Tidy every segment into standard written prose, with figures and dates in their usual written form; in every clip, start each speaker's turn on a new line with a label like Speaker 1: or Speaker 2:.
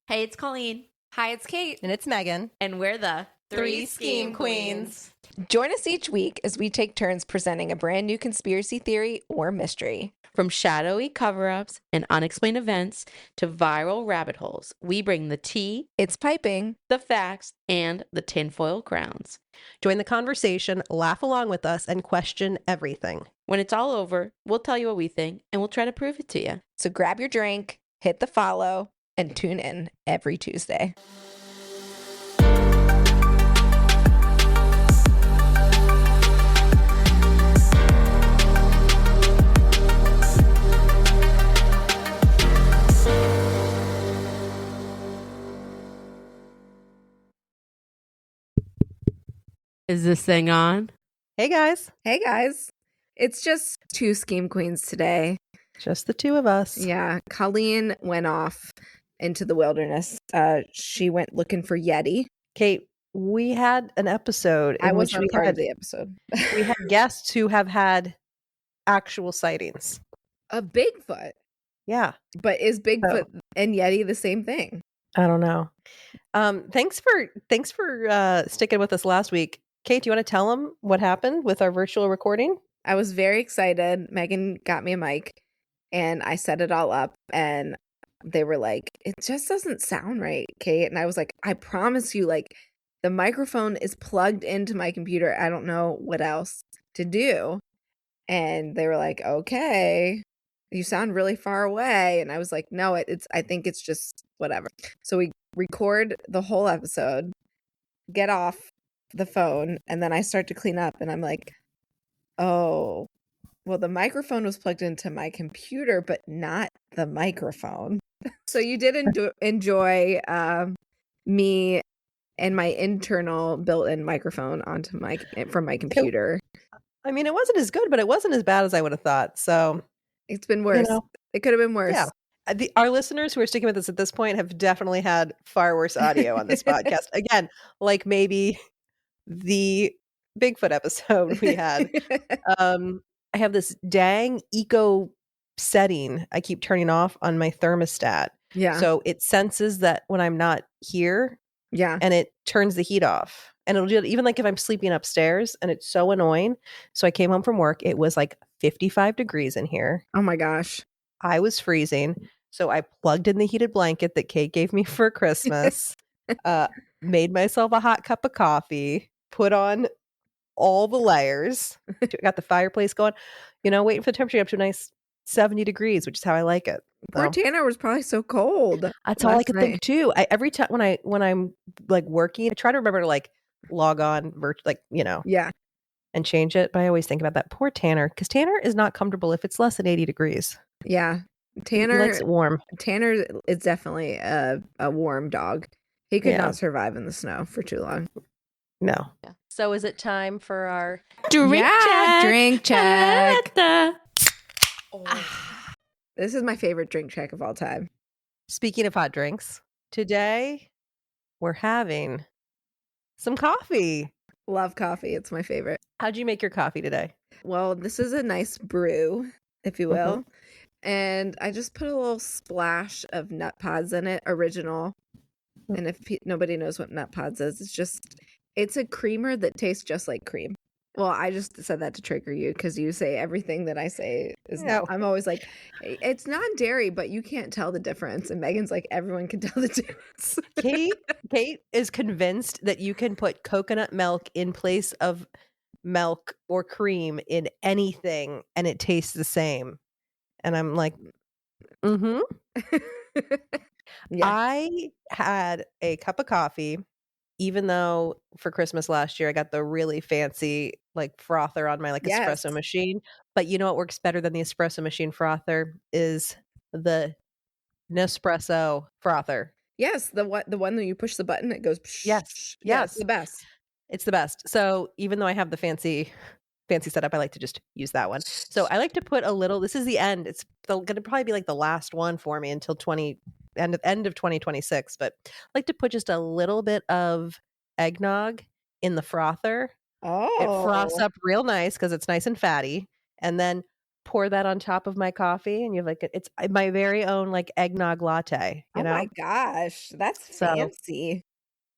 Speaker 1: Hey, it's Colleen.
Speaker 2: Hi, it's Kate.
Speaker 3: And it's Megan.
Speaker 1: And we're the
Speaker 3: Three Scheme Queens.
Speaker 2: Join us each week as we take turns presenting a brand new conspiracy theory or mystery.
Speaker 1: From shadowy cover-ups and unexplained events to viral rabbit holes, we bring the tea,
Speaker 2: It's piping.
Speaker 1: the facts, and the tinfoil crowns.
Speaker 3: Join the conversation, laugh along with us, and question everything.
Speaker 1: When it's all over, we'll tell you what we think, and we'll try to prove it to you.
Speaker 2: So grab your drink, hit the follow, and tune in every Tuesday.
Speaker 1: Is this thing on?
Speaker 3: Hey, guys.
Speaker 2: Hey, guys. It's just two Scheme Queens today.
Speaker 3: Just the two of us.
Speaker 2: Yeah, Colleen went off into the wilderness. She went looking for Yeti.
Speaker 3: Kate, we had an episode in
Speaker 2: I
Speaker 3: which
Speaker 2: wasn't
Speaker 3: we
Speaker 2: part
Speaker 3: had,
Speaker 2: of the episode.
Speaker 3: we had guests who have had actual sightings.
Speaker 2: Of Bigfoot.
Speaker 3: Yeah.
Speaker 2: But is Bigfoot and Yeti the same thing?
Speaker 3: I don't know. Thanks for sticking with us last week. Kate, do you want to tell them what happened with our virtual recording?
Speaker 2: I was very excited. Megan got me a mic and I set it all up and they were like, it just doesn't sound right, Kate. And I was like, I promise you, like, the microphone is plugged into my computer. I don't know what else to do. And they were like, okay, you sound really far away. And I was like, no, I think it's just whatever. So we record the whole episode, get off the phone, and then I start to clean up and I'm like, oh, well, the microphone was plugged into my computer, but not the microphone. So you did enjoy me and my internal built-in microphone from my computer.
Speaker 3: I mean, it wasn't as good, but it wasn't as bad as I would have thought. So
Speaker 2: It's been worse. It could have been worse.
Speaker 3: Yeah. Our listeners who are sticking with us at this point have definitely had far worse audio on this podcast. Again, like maybe the Bigfoot episode we had. I have this dang eco setting I keep turning off on my thermostat.
Speaker 2: Yeah.
Speaker 3: So it senses that when I'm not here.
Speaker 2: Yeah.
Speaker 3: And it turns the heat off. And it'll do it even like if I'm sleeping upstairs, and it's so annoying. So I came home from work. It was like 55 degrees in here.
Speaker 2: Oh my gosh.
Speaker 3: I was freezing. So I plugged in the heated blanket that Kate gave me for Christmas, made myself a hot cup of coffee, put on all the layers, got the fireplace going, waiting for the temperature up to a nice 70 degrees, which is how I like it.
Speaker 2: Poor Tanner was probably so cold.
Speaker 3: That's all I could think too. Every time when I'm like working, I try to remember to like log on,
Speaker 2: Yeah.
Speaker 3: and change it. But I always think about that poor Tanner, because Tanner is not comfortable if it's less than 80 degrees.
Speaker 2: Yeah.
Speaker 3: He likes it warm.
Speaker 2: Tanner is definitely a warm dog. He could not survive in the snow for too long.
Speaker 3: No.
Speaker 1: Yeah.
Speaker 3: So is it time for our
Speaker 1: Drink check.
Speaker 2: Drink check.
Speaker 1: Oh.
Speaker 2: This is my favorite drink check of all time.
Speaker 3: Speaking of hot drinks, today we're having some coffee.
Speaker 2: Love coffee. It's my favorite.
Speaker 3: How'd you make your coffee today?
Speaker 2: Well, this is a nice brew, if you will. And I just put a little splash of nut pods in it, original. And if nobody knows what nut pods is, it's a creamer that tastes just like cream. Well, I just said that to trigger you because you say everything that I say is I'm always like, it's non-dairy, but you can't tell the difference. And Megan's like, everyone can tell the difference.
Speaker 3: Kate is convinced that you can put coconut milk in place of milk or cream in anything and it tastes the same. And I'm like, yeah. I had a cup of coffee, even though for Christmas last year I got the really fancy like frother on my espresso machine. But you know what works better than the espresso machine frother is the Nespresso frother.
Speaker 2: Yes, the one that you push the button, it goes. Psh,
Speaker 3: Yes,
Speaker 2: it's the best.
Speaker 3: It's the best. So even though I have the fancy setup, I like to just use that one. So I like to put a little. This is the end. It's going to probably be like the last one for me until end of 2026. But I like to put just a little bit of eggnog in the frother.
Speaker 2: Oh,
Speaker 3: it froths up real nice because it's nice and fatty, and then pour that on top of my coffee, and you have like it's my very own like eggnog latte, you
Speaker 2: Oh
Speaker 3: know?
Speaker 2: my gosh, that's
Speaker 3: So
Speaker 2: fancy.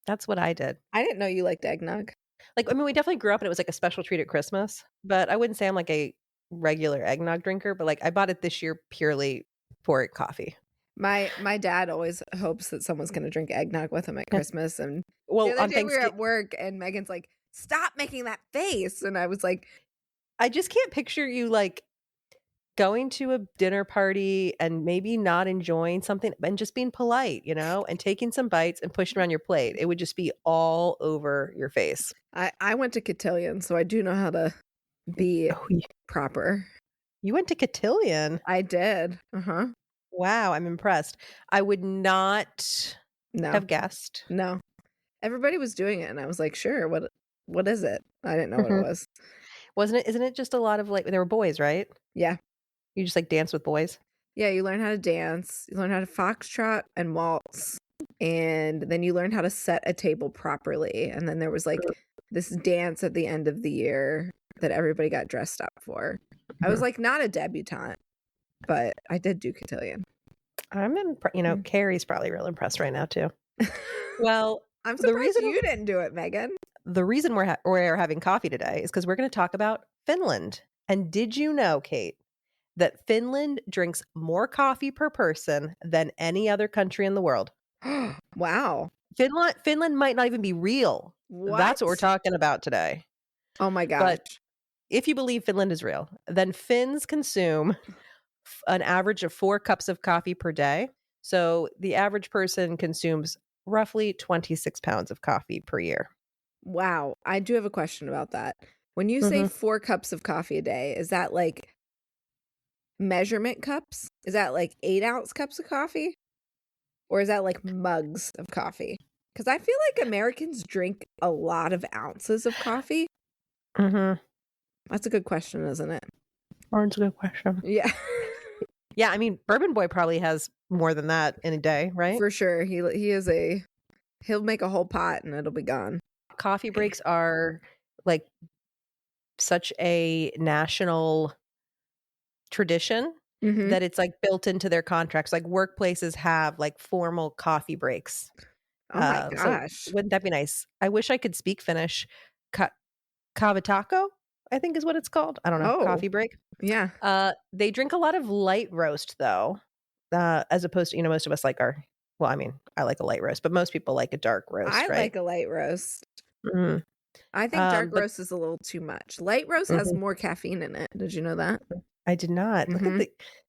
Speaker 3: that's what I did.
Speaker 2: I didn't know you liked eggnog.
Speaker 3: Like, I mean, we definitely grew up and it was like a special treat at Christmas, but I wouldn't say I'm like a regular eggnog drinker, but like I bought it this year purely for coffee.
Speaker 2: My dad always hopes that someone's going to drink eggnog with him at Christmas. And the
Speaker 3: Well,
Speaker 2: other
Speaker 3: on
Speaker 2: day we were
Speaker 3: Thanksgiving,
Speaker 2: at work and Megan's like, "Stop making that face." And I was like,
Speaker 3: I just can't picture you like going to a dinner party and maybe not enjoying something and just being polite, you know, and taking some bites and pushing around your plate. It would just be all over your face.
Speaker 2: I went to cotillion, so I do know how to be
Speaker 3: Oh,
Speaker 2: proper.
Speaker 3: you went to cotillion.
Speaker 2: I did. Uh-huh.
Speaker 3: Wow, I'm impressed. I would not
Speaker 2: No.
Speaker 3: have guessed.
Speaker 2: No. Everybody was doing it and I was like, "Sure, what is it?" I didn't know what it was.
Speaker 3: Isn't it just a lot of like there were boys, right?
Speaker 2: Yeah.
Speaker 3: You just like dance with boys?
Speaker 2: Yeah, you learn how to dance, you learn how to foxtrot and waltz, and then you learn how to set a table properly. And then there was like this dance at the end of the year that everybody got dressed up for. I was like not a debutante, but I did do cotillion.
Speaker 3: I'm Carrie's probably real impressed right now too. Well,
Speaker 2: I'm
Speaker 3: the
Speaker 2: surprised
Speaker 3: reason
Speaker 2: you didn't do it, Megan.
Speaker 3: the reason we're having coffee today is because we're going to talk about Finland. And did you know, Kate, that Finland drinks more coffee per person than any other country in the world?
Speaker 2: Wow.
Speaker 3: Finland might not even be real. That's what we're talking about today.
Speaker 2: Oh my gosh.
Speaker 3: But if you believe Finland is real, then Finns consume an average of 4 cups of coffee per day. So the average person consumes roughly 26 pounds of coffee per year.
Speaker 2: Wow. I do have a question about that. When you say 4 cups of coffee a day, is that like measurement cups? Is that like 8-ounce cups of coffee? Or is that like mugs of coffee? Because I feel like Americans drink a lot of ounces of coffee.
Speaker 3: Mm-hmm.
Speaker 2: That's a good question, isn't it?
Speaker 3: That's a good question.
Speaker 2: Yeah.
Speaker 3: Yeah, I mean, Bourbon Boy probably has more than that in a day, right?
Speaker 2: For sure. He'll make a whole pot and it'll be gone.
Speaker 3: Coffee breaks are like such a national tradition that it's like built into their contracts. Like workplaces have like formal coffee breaks.
Speaker 2: Oh my gosh.
Speaker 3: So wouldn't that be nice? I wish I could speak Finnish. Kavatako, I think is what it's called. I don't know.
Speaker 2: Oh.
Speaker 3: Coffee break.
Speaker 2: Yeah.
Speaker 3: They drink a lot of light roast though, as opposed to, most of us like I mean, I like a light roast, but most people like a dark roast,
Speaker 2: I
Speaker 3: right?
Speaker 2: like a light roast.
Speaker 3: Mm-hmm.
Speaker 2: I think dark roast is a little too much. Light roast has more caffeine in it. Did you know that?
Speaker 3: I did not. Look at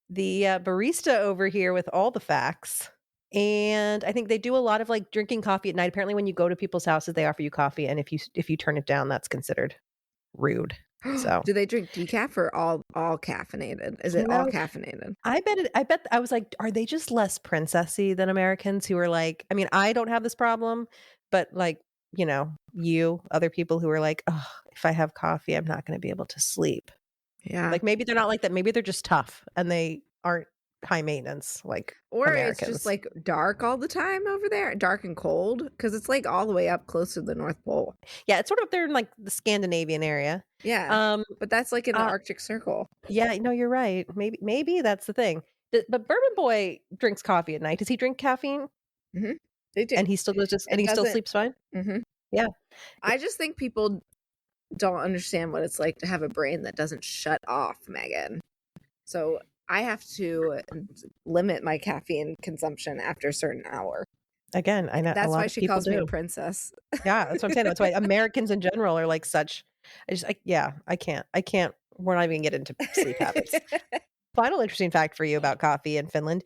Speaker 3: the barista over here with all the facts. And I think they do a lot of like drinking coffee at night. Apparently, when you go to people's houses, they offer you coffee, and if you turn it down, that's considered rude. So,
Speaker 2: do they drink decaf or all caffeinated? Is it all caffeinated?
Speaker 3: I bet I was like, are they just less princessy than Americans who are like? I mean, I don't have this problem, but like other people who are like, oh, if I have coffee, I'm not going to be able to sleep.
Speaker 2: Yeah,
Speaker 3: like maybe they're not like that. Maybe they're just tough and they aren't high maintenance like
Speaker 2: or
Speaker 3: Americans.
Speaker 2: It's just like dark all the time over there, dark and cold, because it's like all the way up close to the North Pole.
Speaker 3: Yeah, it's sort of up there in like the Scandinavian area.
Speaker 2: Yeah, but that's like in the Arctic Circle.
Speaker 3: Yeah, no, you're right. Maybe that's the thing. But Bourbon Boy drinks coffee at night. Does he drink caffeine?
Speaker 2: Mm-hmm. They do,
Speaker 3: and he still he still sleeps fine.
Speaker 2: Mm-hmm.
Speaker 3: Yeah,
Speaker 2: I just think people don't understand what it's like to have a brain that doesn't shut off, Megan. So I have to limit my caffeine consumption after a certain hour.
Speaker 3: Again, I know
Speaker 2: that's why she calls me a princess.
Speaker 3: Yeah, that's what I'm saying. That's why Americans in general are like such. I can't. We're not even getting into sleep habits. Final interesting fact for you about coffee in Finland: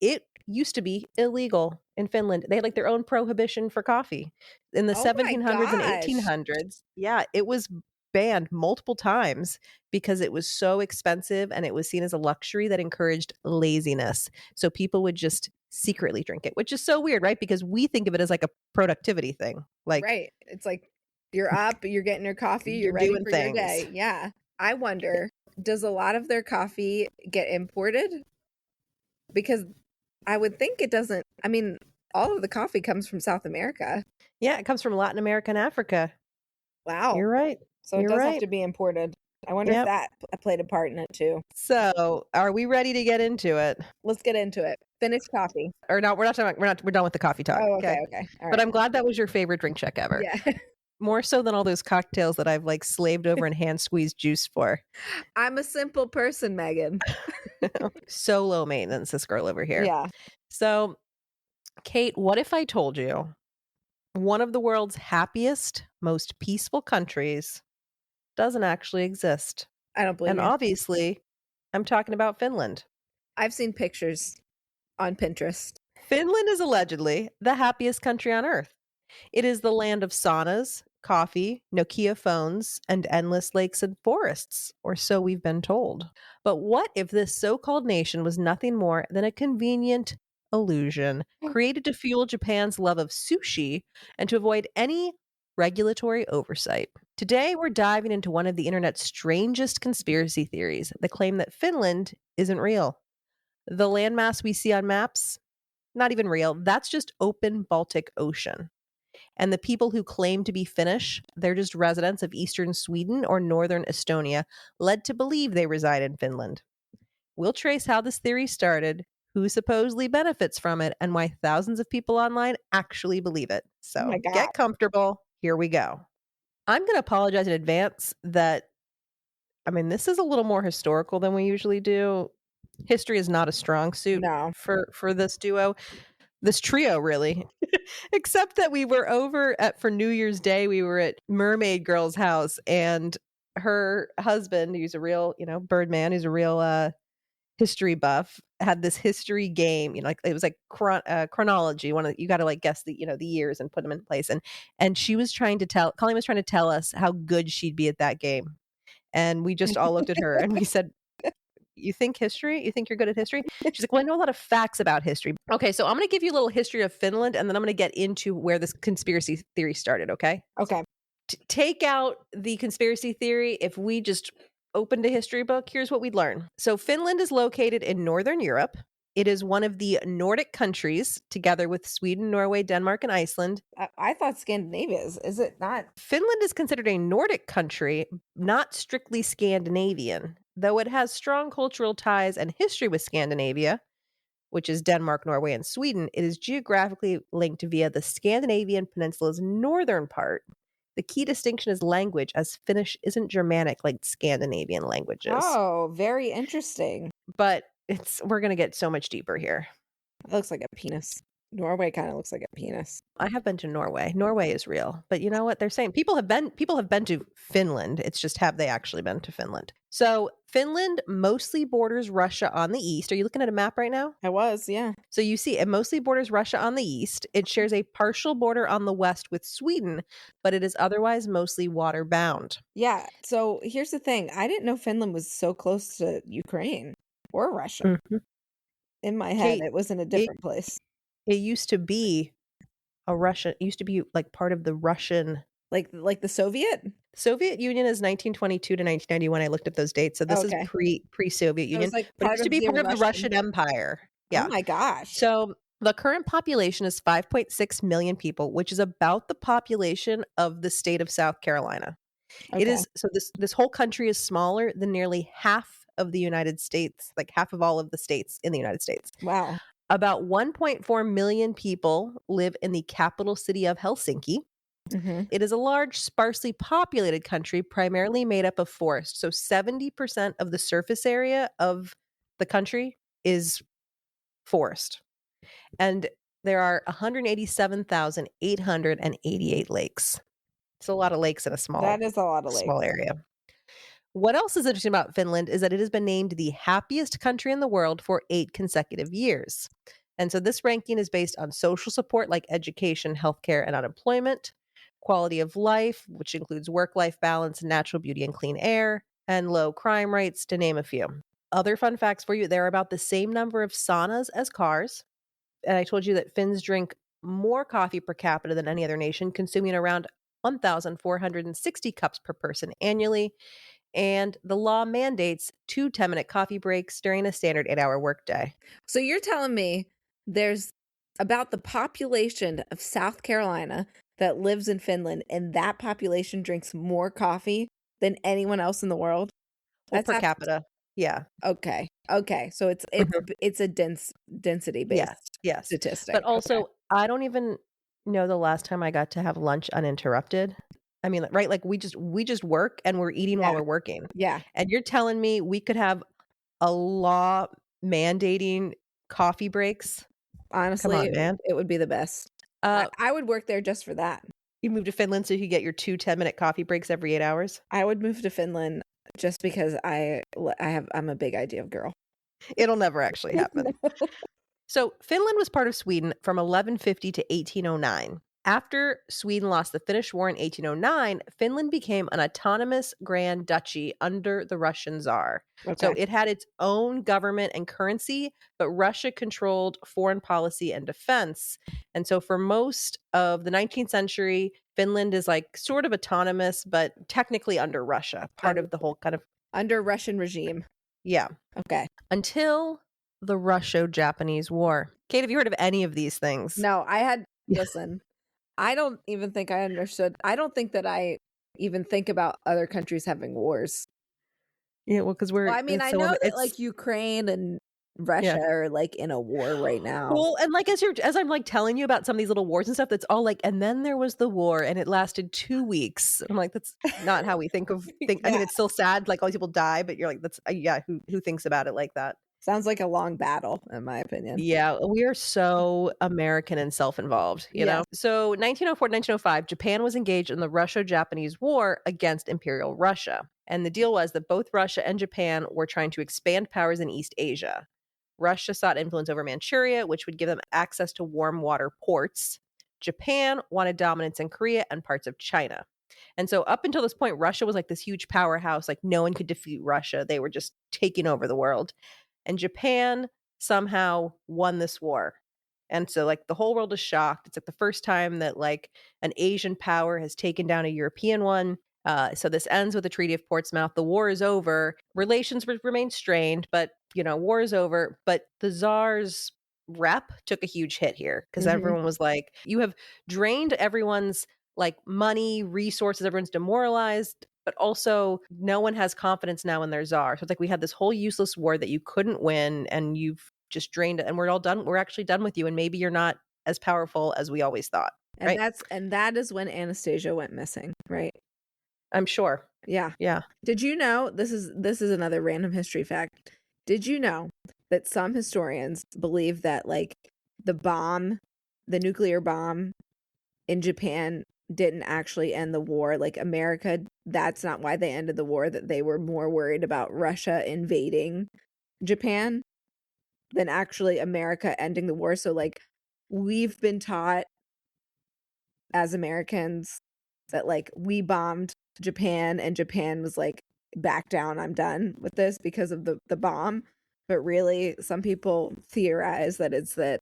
Speaker 3: it used to be illegal in Finland. They had like their own prohibition for coffee in the 1700s and 1800s. Yeah, it was banned multiple times because it was so expensive and it was seen as a luxury that encouraged laziness. So people would just secretly drink it, which is so weird, right? Because we think of it as like a productivity thing. Like,
Speaker 2: right. It's like you're up, you're getting your coffee, you're ready
Speaker 3: doing
Speaker 2: for
Speaker 3: things.
Speaker 2: Your day. Yeah. I wonder, does a lot of their coffee get imported? Because I would think it doesn't. I mean, all of the coffee comes from South America.
Speaker 3: Yeah, it comes from Latin America and Africa.
Speaker 2: Wow.
Speaker 3: You're right.
Speaker 2: So it does have to be imported. I wonder if that played a part in it too.
Speaker 3: So, are we ready to get into it?
Speaker 2: Let's get into it. Finnish coffee.
Speaker 3: Or no, we're done with the coffee talk.
Speaker 2: Oh, okay. All right.
Speaker 3: But I'm glad that was your favorite drink check ever.
Speaker 2: Yeah.
Speaker 3: More so than all those cocktails that I've like slaved over and hand squeezed juice for.
Speaker 2: I'm a simple person, Megan.
Speaker 3: So low maintenance, this girl over here.
Speaker 2: Yeah.
Speaker 3: So, Kate, what if I told you one of the world's happiest, most peaceful countries doesn't actually exist?
Speaker 2: I don't believe
Speaker 3: And
Speaker 2: you.
Speaker 3: obviously, I'm talking about Finland.
Speaker 2: I've seen pictures on Pinterest.
Speaker 3: Finland is allegedly the happiest country on earth. It is the land of saunas, coffee, Nokia phones, and endless lakes and forests, or so we've been told. But what if this so-called nation was nothing more than a convenient illusion created to fuel Japan's love of sushi and to avoid any regulatory oversight? Today, we're diving into one of the internet's strangest conspiracy theories, the claim that Finland isn't real. The landmass we see on maps, not even real. That's just open Baltic Ocean. And the people who claim to be Finnish, they're just residents of eastern Sweden or northern Estonia, led to believe they reside in Finland. We'll trace how this theory started, who supposedly benefits from it, and why thousands of people online actually believe it. So get comfortable. Here we go. I'm going to apologize in advance that, this is a little more historical than we usually do. History is not a strong suit for this duo. This trio, really. Except that we were for New Year's Day, we were at Mermaid Girl's house, and her husband, who's a real, Birdman, who's a real history buff, had this history game, like it was like chronology. You got to like guess the years and put them in place. And she was Colleen was trying to tell us how good she'd be at that game. And we just all looked at her and we said, you think history? You think you're good at history? She's like, well, I know a lot of facts about history. Okay, so I'm going to give you a little history of Finland, and then I'm going to get into where this conspiracy theory started, okay?
Speaker 2: Okay.
Speaker 3: Take out the conspiracy theory. If we just opened a history book, here's what we'd learn. So Finland is located in Northern Europe. It is one of the Nordic countries, together with Sweden, Norway, Denmark, and Iceland.
Speaker 2: I thought Scandinavia is it not?
Speaker 3: Finland is considered a Nordic country, not strictly Scandinavian, though it has strong cultural ties and history with Scandinavia, which is Denmark, Norway, and Sweden. It is geographically linked via the Scandinavian Peninsula's northern part. The key distinction is language, as Finnish isn't Germanic like Scandinavian languages.
Speaker 2: Oh, very interesting.
Speaker 3: But we're going to get so much deeper here.
Speaker 2: It looks like a penis. Norway kind of looks like a penis.
Speaker 3: I have been to Norway. Norway is real. But you know what they're saying? People have been to Finland. It's just, have they actually been to Finland? So Finland mostly borders Russia on the east. Are you looking at a map right now?
Speaker 2: I was, yeah.
Speaker 3: So you see it mostly borders Russia on the east. It shares a partial border on the west with Sweden, but it is otherwise mostly water bound.
Speaker 2: Yeah. So here's the thing. I didn't know Finland was so close to Ukraine or Russia.
Speaker 3: Mm-hmm.
Speaker 2: In my head, it was in a different place.
Speaker 3: It used to be like part of the Russian,
Speaker 2: like the
Speaker 3: Soviet Union is 1922 to 1991. I looked at those dates. So this is pre-Soviet Union. But it used to be part of the Russian Empire. Yeah.
Speaker 2: Oh my gosh.
Speaker 3: So the current population is 5.6 million people, which is about the population of the state of South Carolina. Okay. It is, so this whole country is smaller than nearly half of the United States, like half of all of the states in the United States.
Speaker 2: Wow.
Speaker 3: About 1.4 million people live in the capital city of Helsinki. Mm-hmm. It is a large, sparsely populated country, primarily made up of forest. So 70% of the surface area of the country is forest. And there are 187,888 lakes. It's a lot of lakes in a small area.
Speaker 2: That is a lot of lakes.
Speaker 3: Small area. What else is interesting about Finland is that it has been named the happiest country in the world for 8 consecutive years. And so this ranking is based on social support like education, healthcare, and unemployment, quality of life, which includes work-life balance, natural beauty, and clean air, and low crime rates, to name a few. Other fun facts for you, there are about the same number of saunas as cars. And I told you that Finns drink more coffee per capita than any other nation, consuming around 1,460 cups per person annually. And the law mandates 2 10-minute coffee breaks during a standard 8-hour workday.
Speaker 2: So you're telling me there's about the population of South Carolina that lives in Finland, and that population drinks more coffee than anyone else in the world?
Speaker 3: Well,
Speaker 2: That's
Speaker 3: per capita. Yeah.
Speaker 2: okay. Okay. So it's a density
Speaker 3: Yes.
Speaker 2: based
Speaker 3: Yes.
Speaker 2: statistic.
Speaker 3: But
Speaker 2: Okay.
Speaker 3: also, I don't even know the last time I got to have lunch uninterrupted. I mean, right? Like we just work and we're eating while
Speaker 2: Yeah.
Speaker 3: we're working.
Speaker 2: Yeah.
Speaker 3: And you're telling me we could have a law mandating coffee breaks? Come
Speaker 2: Honestly,
Speaker 3: on, man.
Speaker 2: it would be the best. I would work there just for that.
Speaker 3: You move to Finland so you could get your 2 10-minute coffee breaks every 8 hours?
Speaker 2: I would move to Finland just because I'm a big idea of girl.
Speaker 3: It'll never actually happen.
Speaker 2: No.
Speaker 3: So Finland was part of Sweden from 1150 to 1809. After Sweden lost the Finnish War in 1809, Finland became an autonomous Grand Duchy under the Russian Tsar. So
Speaker 2: Okay.
Speaker 3: it had its own government and currency, but Russia controlled foreign policy and defense. And so for most of the 19th century, Finland is like sort of autonomous, but technically under Russia, part of the whole kind of,
Speaker 2: Under Russian regime.
Speaker 3: yeah.
Speaker 2: Okay.
Speaker 3: Until the Russo-Japanese War. Kate, have you heard of any of these things?
Speaker 2: No, listen, I don't even think I understood. I don't think that I even think about other countries having wars.
Speaker 3: Yeah, well, because
Speaker 2: Well, I mean, I know that like Ukraine and Russia are like in a war right now.
Speaker 3: Well, and like as I'm like telling you about some of these little wars and stuff, that's all like, and then there was the war and it lasted 2 weeks. I'm like, that's not how we think of things. I mean, it's still sad, like all these people die, but you're like, that's yeah, who thinks about it like that?
Speaker 2: Sounds like a long battle, in my opinion.
Speaker 3: Yeah, we are so American and self-involved, you know? So 1904 to 1905, Japan was engaged in the Russo-Japanese War against Imperial Russia. And the deal was that both Russia and Japan were trying to expand powers in East Asia. Russia sought influence over Manchuria, which would give them access to warm water ports. Japan wanted dominance in Korea and parts of China. And so up until this point, Russia was like this huge powerhouse. Like no one could defeat Russia. They were just taking over the world. And Japan somehow won this war. And so like the whole world is shocked. It's like the first time that like an Asian power has taken down a European one. So this ends with the Treaty of Portsmouth. The war is over. Relations remain strained, but you know, war is over. But the Tsar's rep took a huge hit here because everyone was like, you have drained everyone's like money, resources, everyone's demoralized, but also no one has confidence now in their czar. So it's like we had this whole useless war that you couldn't win and you've just drained it and we're all done. We're actually done with you and maybe you're not as powerful as we always thought.
Speaker 2: And
Speaker 3: right?
Speaker 2: that is when Anastasia went missing, right?
Speaker 3: I'm sure.
Speaker 2: Yeah.
Speaker 3: Yeah.
Speaker 2: Did you know, this is another random history fact. Did you know that some historians believe that like the nuclear bomb in Japan didn't actually end the war? Like America, that's not why they ended the war, that they were more worried about Russia invading Japan than actually America ending the war. So like we've been taught as Americans that like we bombed Japan and Japan was like, back down, I'm done with this because of the bomb. But really some people theorize that it's that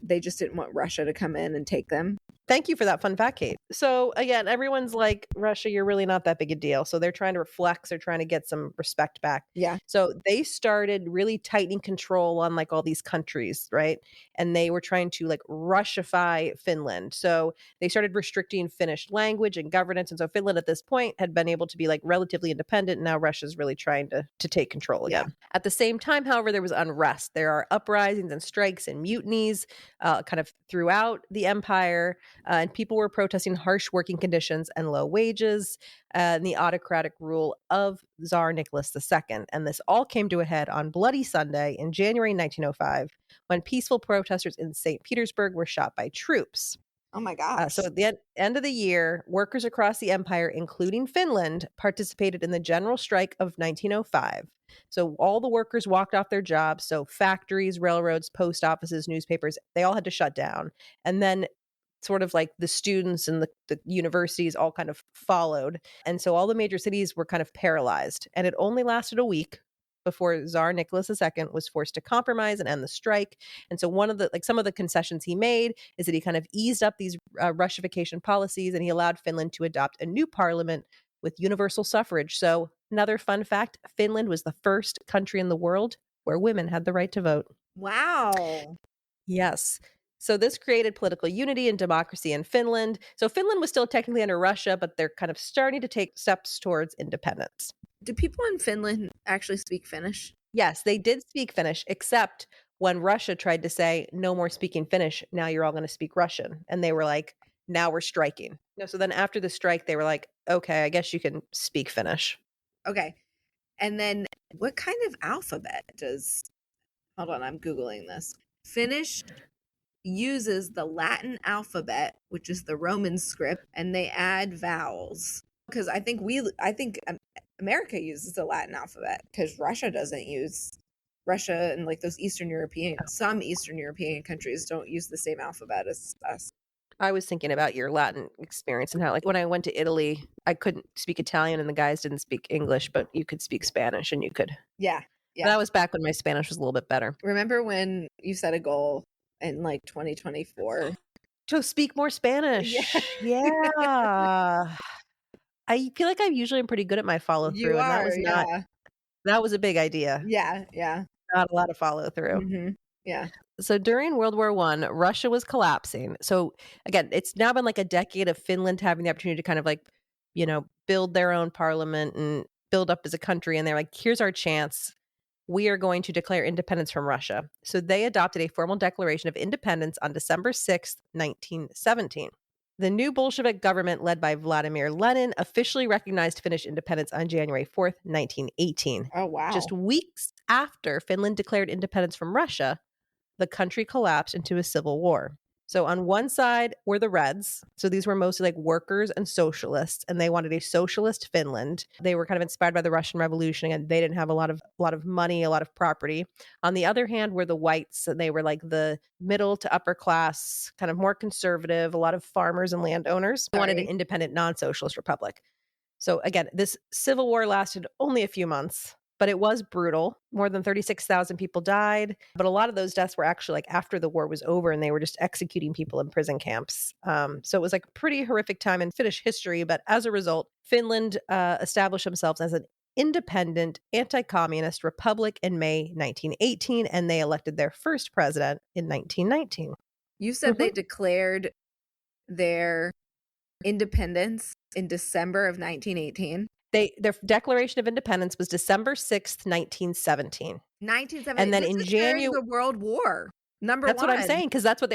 Speaker 2: they just didn't want Russia to come in and take them.
Speaker 3: Thank you for that fun fact, Kate. So again, everyone's like, Russia, you're really not that big a deal. So they're trying to reflex, they're trying to get some respect back.
Speaker 2: Yeah.
Speaker 3: So they started really tightening control on like all these countries, right? And they were trying to like Russify Finland. So they started restricting Finnish language and governance. And so Finland at this point had been able to be like relatively independent. Now Russia's really trying to take control again. Yeah. At the same time, however, there was unrest. There are uprisings and strikes and mutinies kind of throughout the empire. And people were protesting harsh working conditions and low wages and the autocratic rule of Tsar Nicholas II. And this all came to a head on Bloody Sunday in January 1905 when peaceful protesters in St. Petersburg were shot by troops.
Speaker 2: Oh my gosh.
Speaker 3: So at the end of the year, workers across the empire, including Finland, participated in the general strike of 1905. So all the workers walked off their jobs. So factories, railroads, post offices, newspapers, they all had to shut down. And then sort of like the students and the universities all kind of followed. And so all the major cities were kind of paralyzed. And it only lasted a week before Tsar Nicholas II was forced to compromise and end the strike. And so some of the concessions he made is that he kind of eased up these Russification policies and he allowed Finland to adopt a new parliament with universal suffrage. So another fun fact, Finland was the first country in the world where women had the right to vote.
Speaker 2: Wow.
Speaker 3: Yes. So this created political unity and democracy in Finland. So Finland was still technically under Russia, but they're kind of starting to take steps towards independence.
Speaker 2: Do people in Finland actually speak Finnish?
Speaker 3: Yes, they did speak Finnish, except when Russia tried to say, no more speaking Finnish, now you're all going to speak Russian. And they were like, now we're striking. No, so then after the strike, they were like, okay, I guess you can speak Finnish.
Speaker 2: Okay. And then what kind of alphabet does, hold on, I'm Googling this. Finnish uses the Latin alphabet, which is the Roman script, and they add vowels. Because I think America uses the Latin alphabet because Russia doesn't use. Russia and like those some Eastern European countries don't use the same alphabet as us.
Speaker 3: I was thinking about your Latin experience and how, like, when I went to Italy, I couldn't speak Italian and the guys didn't speak English, but you could speak Spanish and you could.
Speaker 2: Yeah.
Speaker 3: But that was back when my Spanish was a little bit better.
Speaker 2: Remember when you set a goal in like 2024
Speaker 3: to speak more Spanish? Yeah. I feel like I usually am pretty good at my follow through.
Speaker 2: You
Speaker 3: and that
Speaker 2: are,
Speaker 3: was not.
Speaker 2: yeah.
Speaker 3: That was a big idea.
Speaker 2: Yeah.
Speaker 3: Not a lot of follow through.
Speaker 2: Mm-hmm. Yeah.
Speaker 3: So during World War I, Russia was collapsing. So again, it's now been like a decade of Finland having the opportunity to kind of like, you know, build their own parliament and build up as a country. And they're like, here's our chance. We are going to declare independence from Russia. So they adopted a formal declaration of independence on December 6th, 1917. The new Bolshevik government led by Vladimir Lenin officially recognized Finnish independence on January 4th, 1918.
Speaker 2: Oh, wow.
Speaker 3: Just weeks after Finland declared independence from Russia, the country collapsed into a civil war. So on one side were the Reds. So these were mostly like workers and socialists, and they wanted a socialist Finland. They were kind of inspired by the Russian Revolution, and they didn't have a lot of money, a lot of property. On the other hand were the whites, and they were like the middle to upper class, kind of more conservative, a lot of farmers and landowners. They wanted an independent, non-socialist republic. So again, this civil war lasted only a few months, but it was brutal. More than 36,000 people died. But a lot of those deaths were actually like after the war was over and they were just executing people in prison camps. So it was like a pretty horrific time in Finnish history. But as a result, Finland established themselves as an independent anti-communist republic in May 1918, and they elected their first president in 1919.
Speaker 2: You said they declared their independence in December of 1918?
Speaker 3: Their Declaration of Independence was December 6th, 1917.
Speaker 2: 1917.
Speaker 3: And then in January,
Speaker 2: the World War.
Speaker 3: That's what I'm saying, because that's what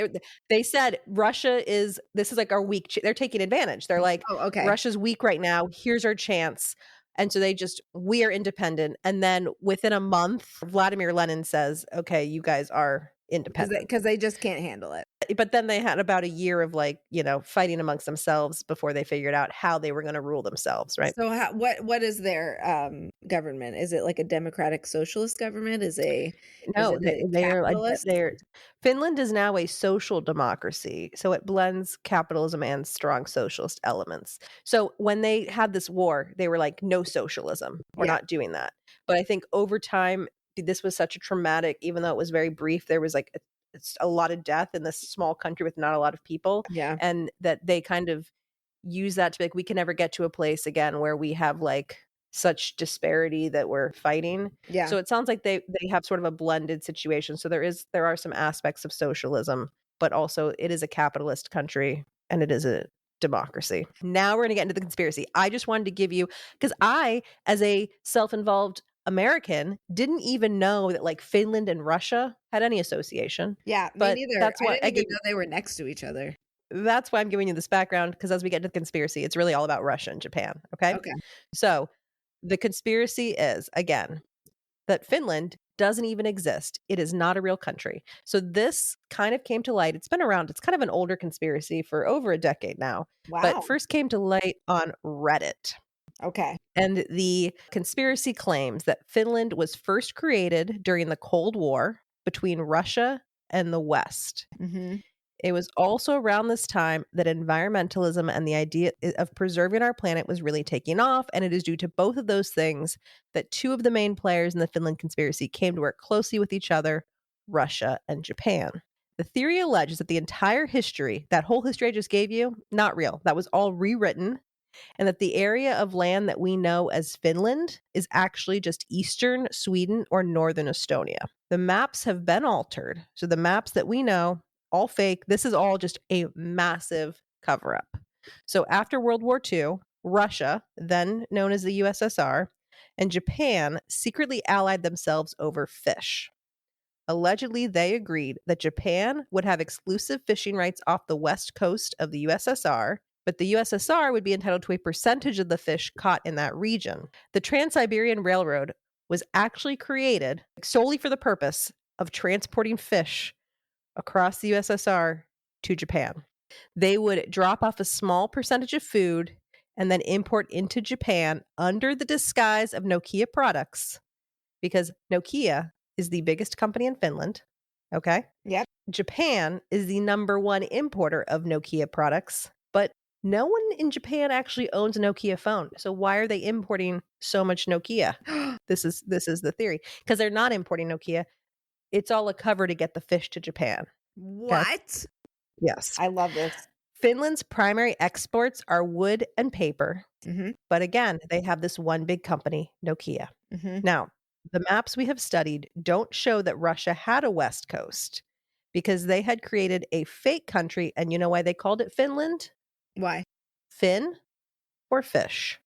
Speaker 3: they said. This is like our weak. They're taking advantage. They're like,
Speaker 2: oh, okay.
Speaker 3: Russia's weak right now. Here's our chance. And so we are independent. And then within a month, Vladimir Lenin says, okay, you guys are independent.
Speaker 2: Because they just can't handle it.
Speaker 3: But then they had about a year of like, you know, fighting amongst themselves before they figured out how they were going to rule themselves, right?
Speaker 2: So what is their government? Is it like a democratic socialist government?
Speaker 3: Finland is now a social democracy. So it blends capitalism and strong socialist elements. So when they had this war, they were like, no socialism. We're not doing that. But I think over time, this was such a traumatic, even though it was very brief, there was like a lot of death in this small country with not a lot of people.
Speaker 2: Yeah.
Speaker 3: And that they kind of use that to be like, we can never get to a place again where we have like such disparity that we're fighting.
Speaker 2: Yeah.
Speaker 3: So it sounds like they have sort of a blended situation. So there are some aspects of socialism, but also it is a capitalist country and it is a democracy. Now we're going to get into the conspiracy. I just wanted to give you, because I, as a self-involved American, didn't even know that like Finland and Russia had any association.
Speaker 2: Yeah,
Speaker 3: but
Speaker 2: me neither.
Speaker 3: That's why
Speaker 2: I didn't even know they were next to each other.
Speaker 3: That's why I'm giving you this background, because as we get into the conspiracy, it's really all about Russia and Japan. Okay. So the conspiracy is, again, that Finland doesn't even exist. It is not a real country. So this kind of came to light. It's been around. It's kind of an older conspiracy for over a decade now.
Speaker 2: Wow.
Speaker 3: But first came to light on Reddit.
Speaker 2: Okay.
Speaker 3: And the conspiracy claims that Finland was first created during the Cold War between Russia and the West.
Speaker 2: Mm-hmm.
Speaker 3: It was also around this time that environmentalism and the idea of preserving our planet was really taking off. And it is due to both of those things that two of the main players in the Finland conspiracy came to work closely with each other, Russia and Japan. The theory alleges that the entire history, that whole history I just gave you, not real. That was all rewritten. And that the area of land that we know as Finland is actually just eastern Sweden or northern Estonia. The maps have been altered. So the maps that we know, all fake. This is all just a massive cover-up. So after World War II, Russia, then known as the USSR, and Japan secretly allied themselves over fish. Allegedly, they agreed that Japan would have exclusive fishing rights off the west coast of the USSR, but the USSR would be entitled to a percentage of the fish caught in that region. The Trans-Siberian Railroad was actually created solely for the purpose of transporting fish across the USSR to Japan. They would drop off a small percentage of food and then import into Japan under the disguise of Nokia products, because Nokia is the biggest company in Finland. Okay.
Speaker 2: Yep.
Speaker 3: Japan is the number one importer of Nokia products, but no one in Japan actually owns a Nokia phone. So why are they importing so much Nokia? This is the theory. Because they're not importing Nokia. It's all a cover to get the fish to Japan.
Speaker 2: What?
Speaker 3: Yes.
Speaker 2: I love this.
Speaker 3: Finland's primary exports are wood and paper.
Speaker 2: Mm-hmm.
Speaker 3: But again, they have this one big company, Nokia.
Speaker 2: Mm-hmm.
Speaker 3: Now, the maps we have studied don't show that Russia had a west coast because they had created a fake country. And you know why they called it Finland?
Speaker 2: Why?
Speaker 3: Fin or fish.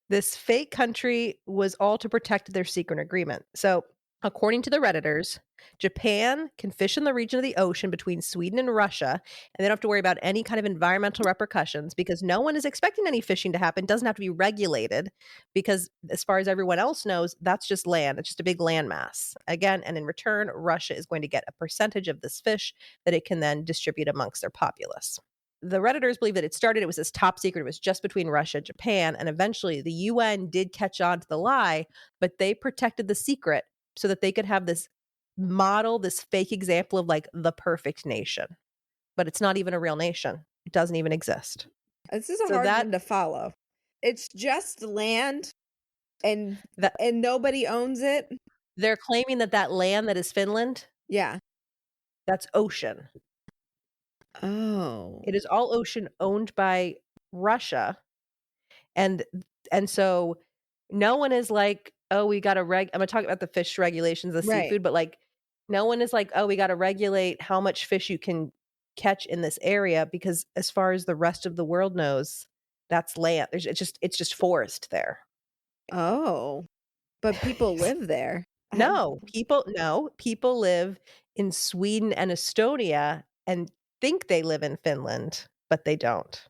Speaker 3: This fake country was all to protect their secret agreement. So, according to the Redditors, Japan can fish in the region of the ocean between Sweden and Russia, and they don't have to worry about any kind of environmental repercussions because no one is expecting any fishing to happen. It doesn't have to be regulated because, as far as everyone else knows, that's just land. It's just a big landmass. Again, and in return, Russia is going to get a percentage of this fish that it can then distribute amongst their populace. The Redditors believe that it was this top secret. It was just between Russia and Japan. And eventually the UN did catch on to the lie, but they protected the secret so that they could have this model, this fake example of like the perfect nation. But it's not even a real nation. It doesn't even exist.
Speaker 2: This is a hard one to follow. It's just land and nobody owns it.
Speaker 3: They're claiming that land that is Finland,
Speaker 2: yeah,
Speaker 3: that's ocean.
Speaker 2: Oh.
Speaker 3: It is all ocean owned by Russia. And so no one is like, oh, we got to I'm going to talk about the fish regulations, the seafood, but like no one is like, oh, we got to regulate how much fish you can catch in this area because as far as the rest of the world knows, that's land. It's just forest there.
Speaker 2: Oh. But people live there.
Speaker 3: People live in Sweden and Estonia and think they live in Finland, but they don't.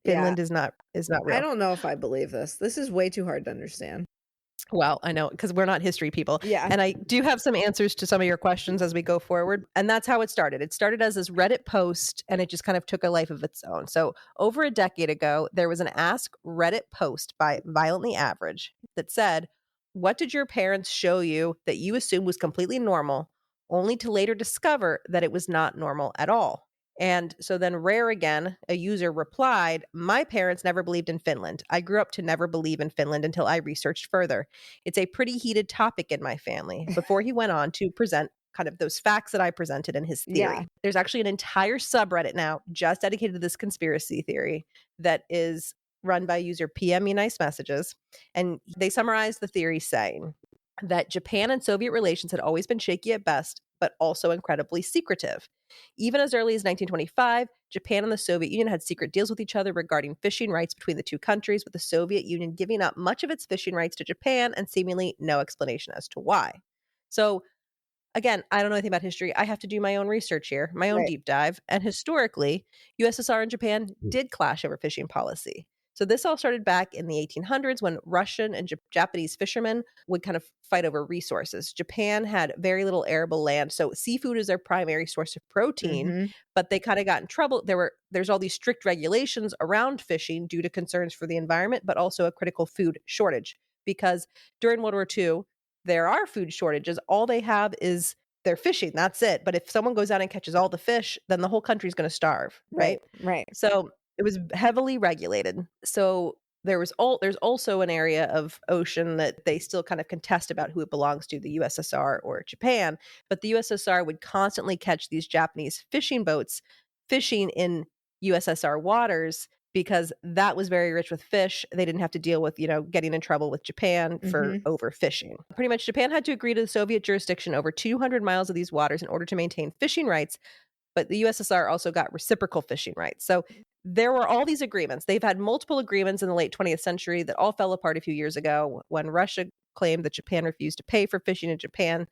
Speaker 3: Finland is not real.
Speaker 2: I don't know if I believe this. This is way too hard to understand.
Speaker 3: Well, I know because we're not history people.
Speaker 2: Yeah.
Speaker 3: And I do have some answers to some of your questions as we go forward. And that's how it started. It started as this Reddit post and it just kind of took a life of its own. So over a decade ago, there was an Ask Reddit post by Violently Average that said, what did your parents show you that you assumed was completely normal, only to later discover that it was not normal at all? And so then Rare Again, a user replied, my parents never believed in Finland. I grew up to never believe in Finland until I researched further. It's a pretty heated topic in my family. Before he went on to present kind of those facts that I presented in his theory. Yeah. There's actually an entire subreddit now just dedicated to this conspiracy theory that is run by user PM Me Nice Messages. And they summarized the theory saying that Japan and Soviet relations had always been shaky at best, but also incredibly secretive. Even as early as 1925, Japan and the Soviet Union had secret deals with each other regarding fishing rights between the two countries, with the Soviet Union giving up much of its fishing rights to Japan and seemingly no explanation as to why. So, again, I don't know anything about history. I have to do my own research here, my own deep dive. And historically, USSR and Japan did clash over fishing policy. So this all started back in the 1800s when Russian and Japanese fishermen would kind of fight over resources. Japan had very little arable land, so seafood is their primary source of protein, but they kind of got in trouble. There's all these strict regulations around fishing due to concerns for the environment, but also a critical food shortage. Because during World War II, there are food shortages. All they have is their fishing. That's it. But if someone goes out and catches all the fish, then the whole country's going to starve, right?
Speaker 2: Right.
Speaker 3: So it was heavily regulated. So there's also an area of ocean that they still kind of contest about who it belongs to, the USSR or Japan. But the USSR would constantly catch these Japanese fishing boats fishing in USSR waters because that was very rich with fish. They didn't have to deal with, getting in trouble with Japan for overfishing. Pretty much Japan had to agree to the Soviet jurisdiction over 200 miles of these waters in order to maintain fishing rights. But the USSR also got reciprocal fishing rights. So there were all these agreements. They've had multiple agreements in the late 20th century that all fell apart a few years ago when Russia claimed that Japan refused to pay for fishing in Japan,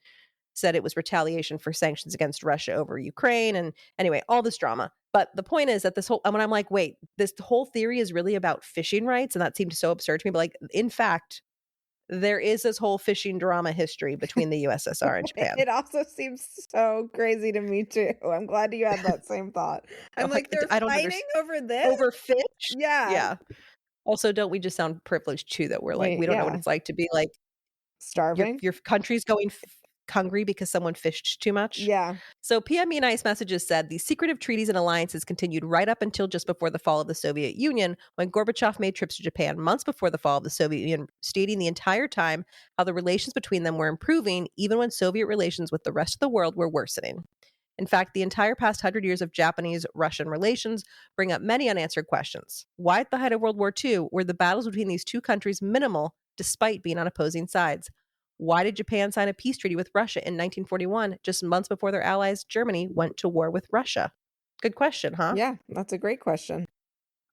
Speaker 3: said it was retaliation for sanctions against Russia over Ukraine. And anyway, all this drama. But the point is that when I'm like, wait, this whole theory is really about fishing rights. And that seemed so absurd to me. But like, in fact, there is this whole fishing drama history between the USSR and Japan.
Speaker 2: It also seems so crazy to me too. I'm glad you had that same thought. I'm like, they're fighting over this?
Speaker 3: Over fish?
Speaker 2: Yeah.
Speaker 3: Yeah. Also, don't we just sound privileged too that we're like, we don't know what it's like to be like
Speaker 2: starving?
Speaker 3: Your country's going hungry because someone fished too much?
Speaker 2: Yeah.
Speaker 3: So PME Nice Messages said the secretive treaties and alliances continued right up until just before the fall of the Soviet Union, when Gorbachev made trips to Japan months before the fall of the Soviet Union, stating the entire time how the relations between them were improving, even when Soviet relations with the rest of the world were worsening. In fact, the entire past 100 years of Japanese-Russian relations bring up many unanswered questions. Why at the height of World War II were the battles between these two countries minimal despite being on opposing sides? Why did Japan sign a peace treaty with Russia in 1941, just months before their allies, Germany, went to war with Russia? Good question, huh?
Speaker 2: Yeah, that's a great question.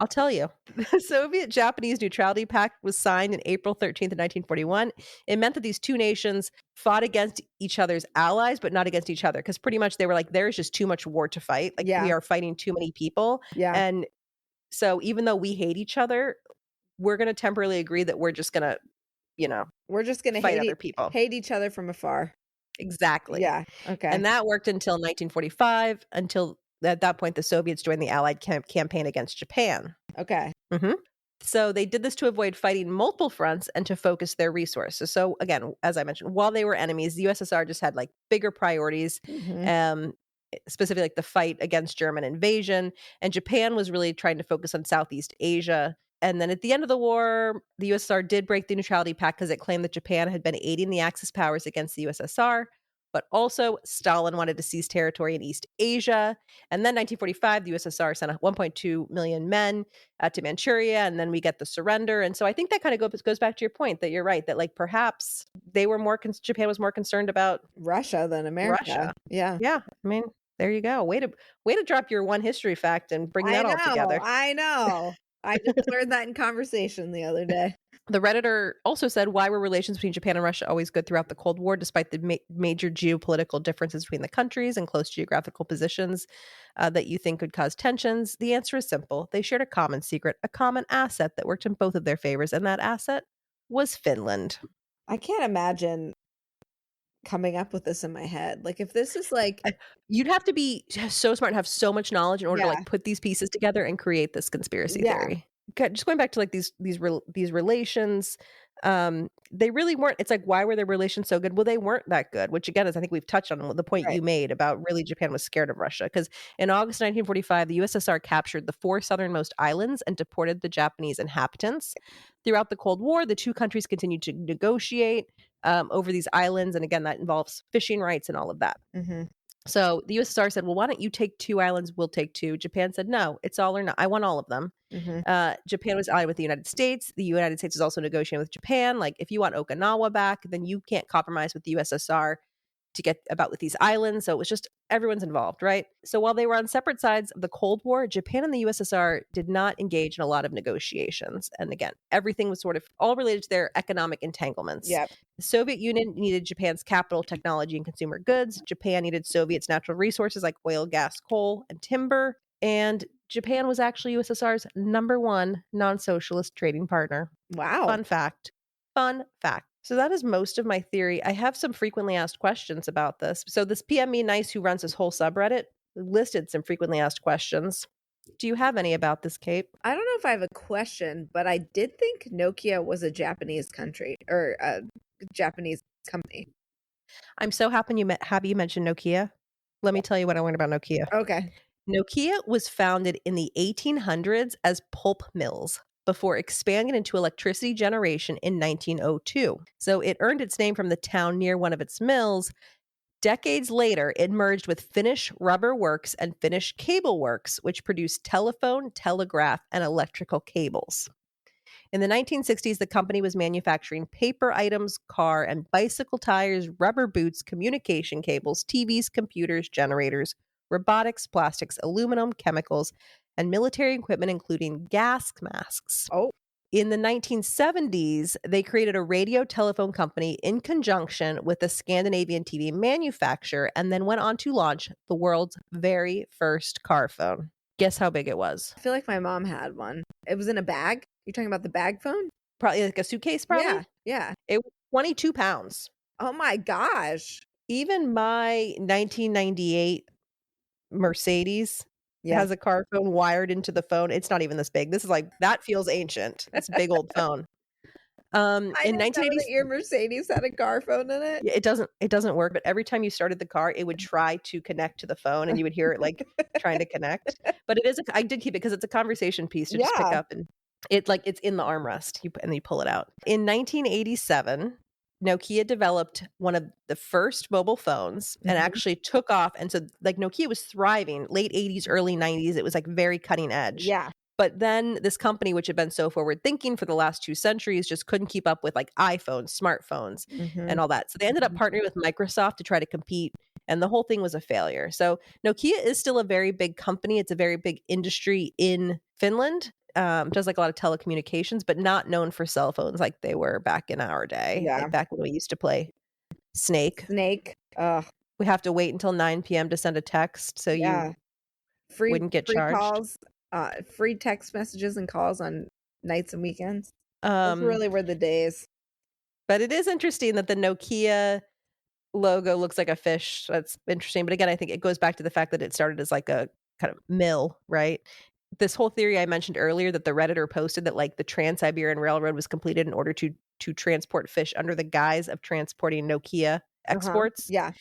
Speaker 3: I'll tell you. The Soviet-Japanese Neutrality Pact was signed on April 13th, 1941. It meant that these two nations fought against each other's allies, but not against each other, because pretty much they were like, there's just too much war to fight. Like, we are fighting too many people.
Speaker 2: Yeah.
Speaker 3: And so even though we hate each other, we're going to temporarily agree that we're just going to,
Speaker 2: we're just going to
Speaker 3: fight other people.
Speaker 2: Hate each other from afar.
Speaker 3: Exactly.
Speaker 2: Yeah. Okay.
Speaker 3: And that worked until 1945, until at that point the Soviets joined the Allied campaign against Japan.
Speaker 2: Okay.
Speaker 3: Mm-hmm. So they did this to avoid fighting multiple fronts and to focus their resources. So again, as I mentioned, while they were enemies, the USSR just had like bigger priorities, specifically like the fight against German invasion. And Japan was really trying to focus on Southeast Asia. And then at the end of the war, the USSR did break the Neutrality Pact because it claimed that Japan had been aiding the Axis powers against the USSR. But also, Stalin wanted to seize territory in East Asia. And then 1945, the USSR sent 1.2 million men to Manchuria, and then we get the surrender. And so I think that kind of goes back to your point that you're right, that like perhaps Japan was more concerned about
Speaker 2: Russia than America.
Speaker 3: Russia.
Speaker 2: Yeah.
Speaker 3: Yeah. I mean, there you go. Way to drop your one history fact and bring that all together.
Speaker 2: I know. I just learned that in conversation the other day.
Speaker 3: The Redditor also said, why were relations between Japan and Russia always good throughout the Cold War, despite the major geopolitical differences between the countries and close geographical positions that you think could cause tensions? The answer is simple. They shared a common secret, a common asset that worked in both of their favors, and that asset was Finland.
Speaker 2: I can't imagine coming up with this in my head. Like, if this is like,
Speaker 3: you'd have to be so smart and have so much knowledge in order to like put these pieces together and create this conspiracy theory. Just going back to like these relations, they really weren't. It's like, why were their relations so good? Well, they weren't that good, which again is, I think we've touched on the point you made about really Japan was scared of Russia, because in August 1945, the USSR captured the 4 southernmost islands and deported the Japanese inhabitants. Throughout the Cold War, the two countries continued to negotiate over these islands, and again, that involves fishing rights and all of that.
Speaker 2: Mm-hmm.
Speaker 3: So the USSR said, well, why don't you take 2 islands? We'll take 2. Japan said, no, it's all or not. I want all of them.
Speaker 2: Mm-hmm.
Speaker 3: Japan was allied with the United States. The United States is also negotiating with Japan. Like, if you want Okinawa back, then you can't compromise with the USSR to get about with these islands. So it was just everyone's involved, right? So while they were on separate sides of the Cold War, Japan and the USSR did not engage in a lot of negotiations. And again, everything was sort of all related to their economic entanglements.
Speaker 2: Yep.
Speaker 3: The Soviet Union needed Japan's capital, technology, and consumer goods. Japan needed Soviet's natural resources like oil, gas, coal, and timber. And Japan was actually USSR's #1 non-socialist trading partner.
Speaker 2: Wow.
Speaker 3: Fun fact. So that is most of my theory. I have some frequently asked questions about this. So this PME Nice, who runs this whole subreddit, listed some frequently asked questions. Do you have any about this, Kate?
Speaker 2: I don't know if I have a question, but I did think Nokia was a Japanese country or a Japanese company.
Speaker 3: I'm so happy you mentioned Nokia. Let me tell you what I learned about Nokia.
Speaker 2: Okay.
Speaker 3: Nokia was founded in the 1800s as pulp mills before expanding into electricity generation in 1902. So it earned its name from the town near one of its mills. Decades later, it merged with Finnish Rubber Works and Finnish Cable Works, which produced telephone, telegraph, and electrical cables. In the 1960s, the company was manufacturing paper items, car and bicycle tires, rubber boots, communication cables, TVs, computers, generators, robotics, plastics, aluminum, chemicals, and military equipment, including gas masks.
Speaker 2: Oh.
Speaker 3: In the 1970s, they created a radio telephone company in conjunction with a Scandinavian TV manufacturer and then went on to launch the world's very first car phone. Guess how big it was?
Speaker 2: I feel like my mom had one. It was in a bag. You're talking about the bag phone?
Speaker 3: Probably like a suitcase, probably?
Speaker 2: Yeah. Yeah.
Speaker 3: It was 22 pounds.
Speaker 2: Oh my gosh.
Speaker 3: Even my 1998 Mercedes has a car phone wired into the phone. It's not even this big. This is like, that feels ancient. It's a big old phone.
Speaker 2: I
Speaker 3: In
Speaker 2: didn't know
Speaker 3: 1980,
Speaker 2: that your Mercedes had a car phone in it.
Speaker 3: yeah, it doesn't work, but every time you started the car, it would try to connect to the phone and you would hear it like trying to connect. But I did keep it because it's a conversation piece to just pick up, and it's in the armrest. And then you pull it out. In 1987, Nokia developed one of the first mobile phones and actually took off. And so like Nokia was thriving late 80s, early 90s. It was like very cutting edge.
Speaker 2: Yeah.
Speaker 3: But then this company, which had been so forward thinking for the last 2 centuries, just couldn't keep up with like iPhones, smartphones, and all that. So they ended up partnering with Microsoft to try to compete. And the whole thing was a failure. So Nokia is still a very big company. It's a very big industry in Finland. Does like a lot of telecommunications, but not known for cell phones like they were back in our day.
Speaker 2: Yeah.
Speaker 3: Like back when we used to play Snake.
Speaker 2: Ugh.
Speaker 3: We have to wait until 9 p.m. to send a text. So you wouldn't get charged.
Speaker 2: Calls, free text messages and calls on nights and weekends. Those really were the days.
Speaker 3: But it is interesting that the Nokia logo looks like a fish. That's interesting. But again, I think it goes back to the fact that it started as like a kind of mill, right? This whole theory I mentioned earlier that the Redditor posted that like the Trans-Siberian Railroad was completed in order to transport fish under the guise of transporting Nokia exports.
Speaker 2: Yeah.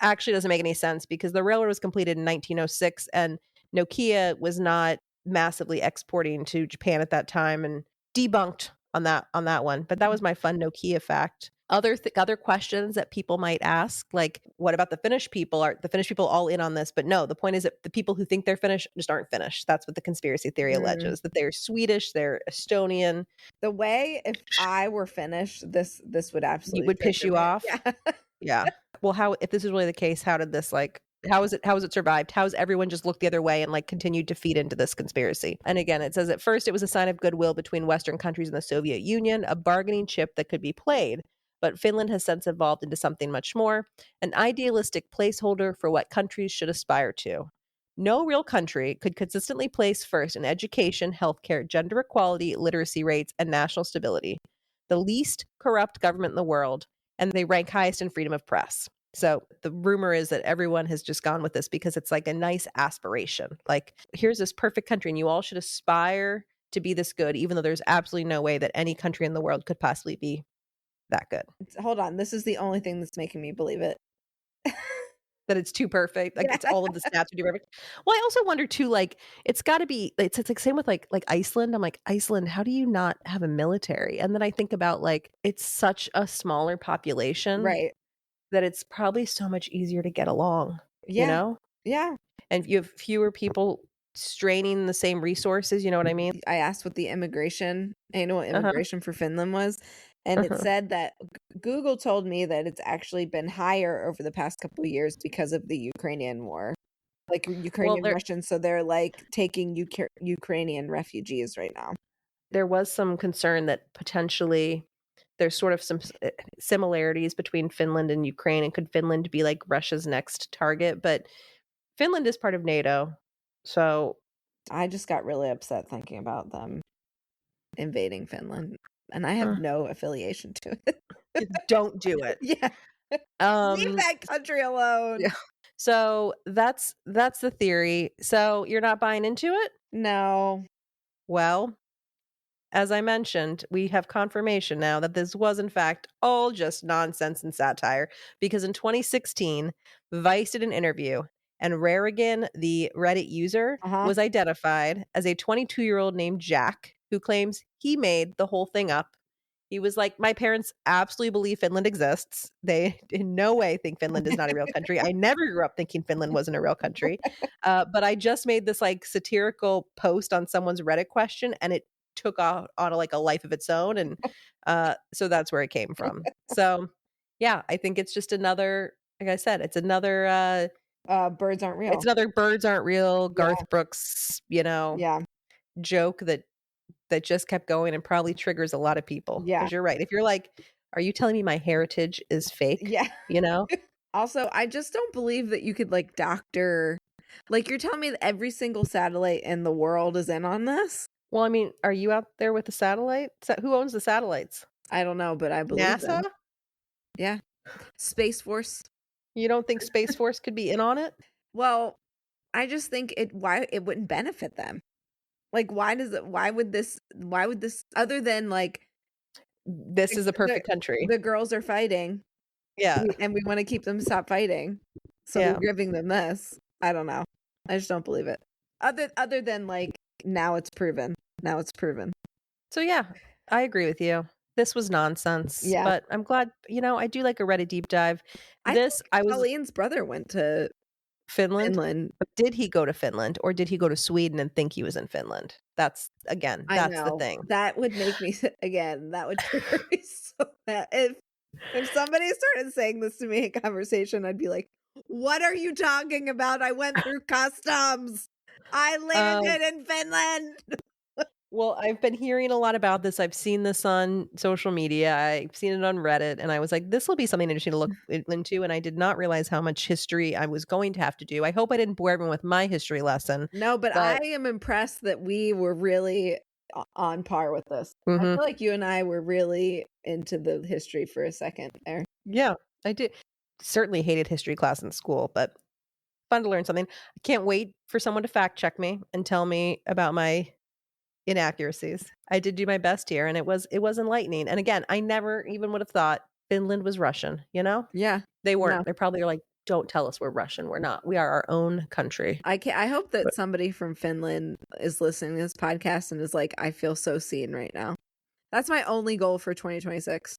Speaker 3: Actually doesn't make any sense because the railroad was completed in 1906 and Nokia was not massively exporting to Japan at that time, and debunked on that one. But that was my fun Nokia fact. Other questions that people might ask, like, what about the Finnish people? Are the Finnish people all in on this? But no, the point is that the people who think they're Finnish just aren't Finnish. That's what the conspiracy theory alleges, that they're Swedish, they're Estonian.
Speaker 2: The way, if I were Finnish, this would absolutely
Speaker 3: would piss you
Speaker 2: me.
Speaker 3: off.
Speaker 2: Yeah.
Speaker 3: Yeah. Well, if this is really the case, how did this how is it survived? How has everyone just looked the other way and like continued to feed into this conspiracy? And again, it says at first it was a sign of goodwill between Western countries and the Soviet Union, a bargaining chip that could be played. But Finland has since evolved into something much more, an idealistic placeholder for what countries should aspire to. No real country could consistently place first in education, healthcare, gender equality, literacy rates, and national stability. The least corrupt government in the world, and they rank highest in freedom of press. So the rumor is that everyone has just gone with this because it's like a nice aspiration. Like, here's this perfect country and you all should aspire to be this good, even though there's absolutely no way that any country in the world could possibly be that good.
Speaker 2: Hold on. This is the only thing that's making me believe it.
Speaker 3: That it's too perfect. Like, it's all of the stats are too perfect. Well, I also wonder too, like, it's got to be, it's like same with like Iceland. I'm like, Iceland, how do you not have a military? And then I think about like, it's such a smaller population.
Speaker 2: Right.
Speaker 3: That it's probably so much easier to get along, you know?
Speaker 2: Yeah.
Speaker 3: And you have fewer people straining the same resources, you know what I mean?
Speaker 2: I asked what the annual immigration for Finland was, and it said that Google told me that it's actually been higher over the past couple of years because of the Ukrainian war. Like Ukrainian Russians, so they're like taking Ukrainian refugees right now.
Speaker 3: There was some concern that potentially there's sort of some similarities between Finland and Ukraine, and could Finland be like Russia's next target? But Finland is part of NATO, so
Speaker 2: I just got really upset thinking about them invading Finland, and I have no affiliation to it.
Speaker 3: Don't do it.
Speaker 2: Yeah, leave that country alone.
Speaker 3: Yeah. So that's the theory. So you're not buying into it?
Speaker 2: No.
Speaker 3: Well, as I mentioned, we have confirmation now that this was, in fact, all just nonsense and satire, because in 2016, Vice did an interview, and Rarigan, the Reddit user, was identified as a 22-year-old named Jack, who claims he made the whole thing up. He was like, my parents absolutely believe Finland exists. They in no way think Finland is not a real country. I never grew up thinking Finland wasn't a real country. But I just made this like satirical post on someone's Reddit question, and it took off on a life of its own, and so that's where it came from. So yeah, I think it's just another, like I said, it's another
Speaker 2: Birds aren't real.
Speaker 3: It's another birds aren't real,
Speaker 2: Yeah.
Speaker 3: Garth Brooks,
Speaker 2: Yeah.
Speaker 3: joke that just kept going and probably triggers a lot of people.
Speaker 2: Yeah.
Speaker 3: Because you're right. If you're like, are you telling me my heritage is fake?
Speaker 2: Yeah. Also, I just don't believe that you could like doctor. Like you're telling me that every single satellite in the world is in on this?
Speaker 3: Well, I mean, are you out there with the satellite? Who owns the satellites?
Speaker 2: I don't know, but I believe
Speaker 3: NASA?
Speaker 2: them. Yeah. Space Force.
Speaker 3: You don't think Space Force could be in on it?
Speaker 2: Well, I just think why it wouldn't benefit them. Like why would this other than like
Speaker 3: This is a perfect country.
Speaker 2: The girls are fighting.
Speaker 3: Yeah.
Speaker 2: And we want to keep them stop fighting. So we're giving them this. I don't know. I just don't believe it. Other than like now it's proven.
Speaker 3: So yeah, I agree with you. This was nonsense.
Speaker 2: Yeah.
Speaker 3: But I'm glad, I do like a Reddit deep dive.
Speaker 2: Colleen's brother went to
Speaker 3: Finland. But did he go to Finland or did he go to Sweden and think he was in Finland? That's the thing.
Speaker 2: That would make me that would trigger me so bad. If somebody started saying this to me in conversation, I'd be like, what are you talking about? I went through customs. I landed in Finland.
Speaker 3: Well, I've been hearing a lot about this. I've seen this on social media. I've seen it on Reddit. And I was like, this will be something interesting to look into. And I did not realize how much history I was going to have to do. I hope I didn't bore everyone with my history lesson.
Speaker 2: No, but I am impressed that we were really on par with this. I feel like you and I were really into the history for a second there.
Speaker 3: Yeah, I did. Certainly hated history class in school, but fun to learn something. I can't wait for someone to fact check me and tell me about my inaccuracies. I did do my best here, and it was enlightening. And again, I never even would have thought Finland was Russian.
Speaker 2: Yeah,
Speaker 3: they weren't. No. They probably are like, don't tell us we're Russian. We're not. We are our own country.
Speaker 2: I hope that somebody from Finland is listening to this podcast and is like, I feel so seen right now. That's my only goal for 2026.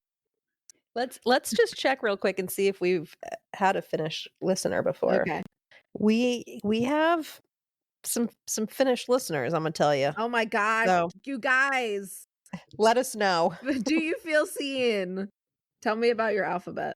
Speaker 3: Let's just check real quick and see if we've had a Finnish listener before.
Speaker 2: Okay.
Speaker 3: We have some Finnish listeners, I'm gonna tell you.
Speaker 2: Oh my gosh, so, you guys,
Speaker 3: let us know.
Speaker 2: Do you feel seen? Tell me about your alphabet.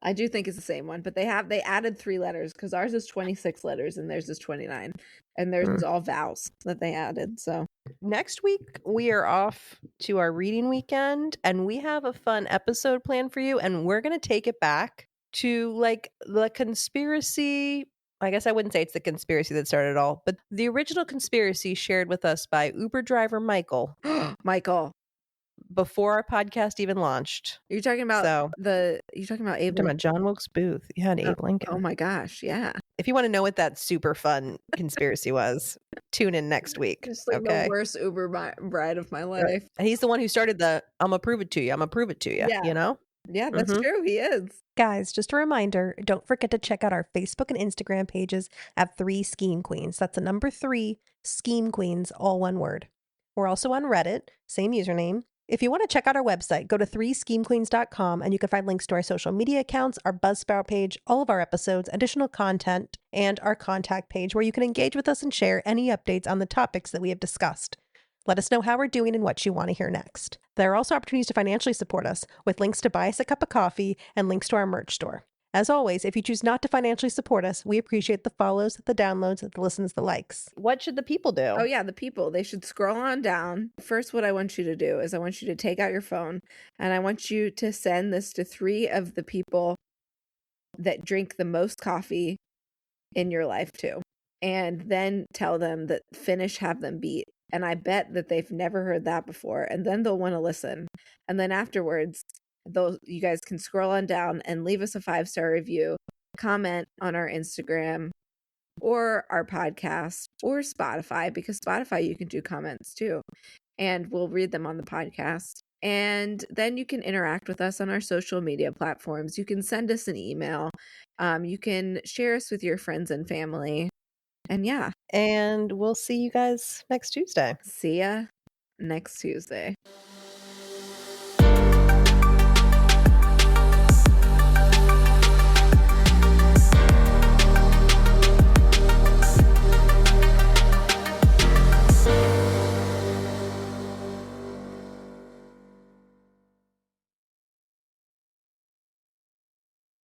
Speaker 2: I do think it's the same one, but they added 3 letters because ours is 26 letters and theirs is 29, and theirs is all vowels that they added. So
Speaker 3: next week we are off to our reading weekend, and we have a fun episode planned for you, and we're gonna take it back to like the conspiracy. I guess I wouldn't say it's the conspiracy that started it all, but the original conspiracy shared with us by Uber driver Michael.
Speaker 2: Michael.
Speaker 3: Before our podcast even launched.
Speaker 2: You're talking about Abe.
Speaker 3: You're talking about John Wilkes Booth. Yeah, and Abe Lincoln.
Speaker 2: Oh my gosh, yeah.
Speaker 3: If you want to know what that super fun conspiracy was, tune in next week.
Speaker 2: Just like the worst Uber ride of my life.
Speaker 3: And he's the one who started the I'm gonna prove it to you.
Speaker 2: Yeah. Yeah, that's true. He is.
Speaker 4: Guys, just a reminder, don't forget to check out our Facebook and Instagram pages at 3 Scheme Queens. That's the number 3 Scheme Queens, all one word. We're also on Reddit, same username. If you want to check out our website, go to 3schemequeens.com and you can find links to our social media accounts, our Buzzsprout page, all of our episodes, additional content, and our contact page where you can engage with us and share any updates on the topics that we have discussed. Let us know how we're doing and what you want to hear next. There are also opportunities to financially support us with links to buy us a cup of coffee and links to our merch store. As always, if you choose not to financially support us, we appreciate the follows, the downloads, the listens, the likes.
Speaker 3: What should the people do?
Speaker 2: Oh yeah, the people. They should scroll on down. First, what I want you to do is I want you to take out your phone and I want you to send this to 3 of the people that drink the most coffee in your life too. And then tell them that Finnish have them beat. And I bet that they've never heard that before. And then they'll want to listen. And then afterwards, you guys can scroll on down and leave us a 5-star review, comment on our Instagram or our podcast or Spotify, because Spotify you can do comments too. And we'll read them on the podcast. And then you can interact with us on our social media platforms. You can send us an email. You can share us with your friends and family. And yeah.
Speaker 3: And we'll see you guys next Tuesday.
Speaker 2: See ya next Tuesday.